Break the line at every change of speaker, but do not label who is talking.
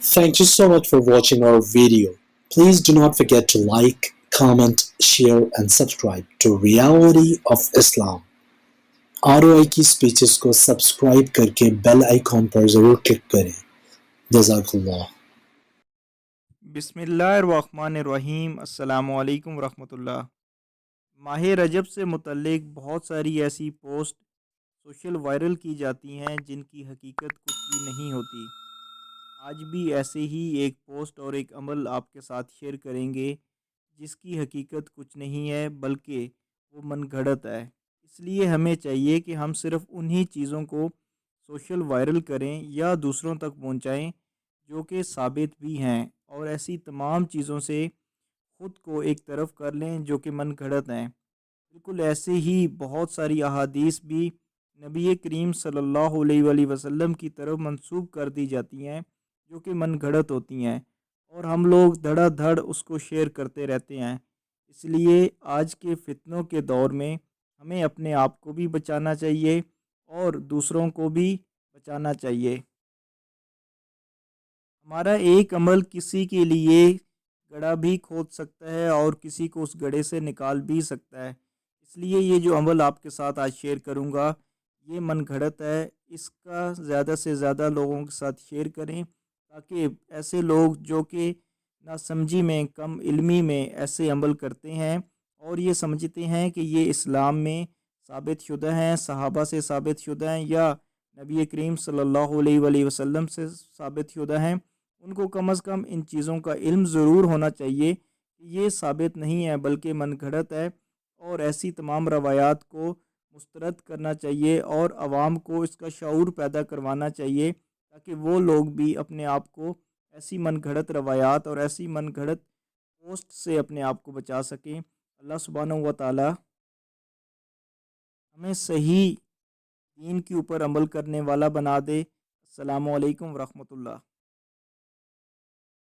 Thank you so much for watching our video. Please do not forget to like, comment, share and subscribe to Reality of Islam. ROI کی speeches کو subscribe کر کے bell icon پر ضرور click کریں. جزاک اللہ.
بسم اللہ الرحمن الرحیم. السلام علیکم ورحمۃ اللہ. ماہ رجب سے متعلق بہت ساری ایسی پوسٹ سوشل وائرل کی جاتی ہیں جن کی حقیقت کچھ بھی نہیں ہوتی. آج بھی ایسے ہی ایک پوسٹ اور ایک عمل آپ کے ساتھ شیئر کریں گے جس کی حقیقت کچھ نہیں ہے بلکہ وہ من گھڑت ہے. اس لیے ہمیں چاہیے کہ ہم صرف انہی چیزوں کو سوشل وائرل کریں یا دوسروں تک پہنچائیں جو کہ ثابت بھی ہیں، اور ایسی تمام چیزوں سے خود کو ایک طرف کر لیں جو کہ من گھڑت ہیں. بالکل ایسے ہی بہت ساری احادیث بھی نبی کریم صلی اللہ علیہ وآلہ وسلم کی طرف منسوب کر دی جاتی ہیں جو کہ من گھڑت ہوتی ہیں، اور ہم لوگ دھڑا دھڑ اس کو شیئر کرتے رہتے ہیں. اس لیے آج کے فتنوں کے دور میں ہمیں اپنے آپ کو بھی بچانا چاہیے اور دوسروں کو بھی بچانا چاہیے. ہمارا ایک عمل کسی کے لیے گڑھا بھی کھود سکتا ہے اور کسی کو اس گڑھے سے نکال بھی سکتا ہے. اس لیے یہ جو عمل آپ کے ساتھ آج شیئر کروں گا یہ من گھڑت ہے. اس کا زیادہ سے زیادہ لوگوں کے ساتھ شیئر کریں تاکہ ایسے لوگ جو کہ ناسمجھی میں، کم علمی میں ایسے عمل کرتے ہیں اور یہ سمجھتے ہیں کہ یہ اسلام میں ثابت شدہ ہیں، صحابہ سے ثابت شدہ ہیں یا نبی کریم صلی اللہ علیہ وآلہ وسلم سے ثابت شدہ ہیں، ان کو کم از کم ان چیزوں کا علم ضرور ہونا چاہیے کہ یہ ثابت نہیں ہے بلکہ من گھڑت ہے. اور ایسی تمام روایات کو مسترد کرنا چاہیے اور عوام کو اس کا شعور پیدا کروانا چاہیے تاکہ وہ لوگ بھی اپنے آپ کو ایسی من گھڑت روایات اور ایسی من گھڑت پوسٹ سے اپنے آپ کو بچا سکیں. اللہ سبحانہ و تعالی ہمیں صحیح دین کے اوپر عمل کرنے والا بنا دے. السلام علیکم ورحمۃ اللہ.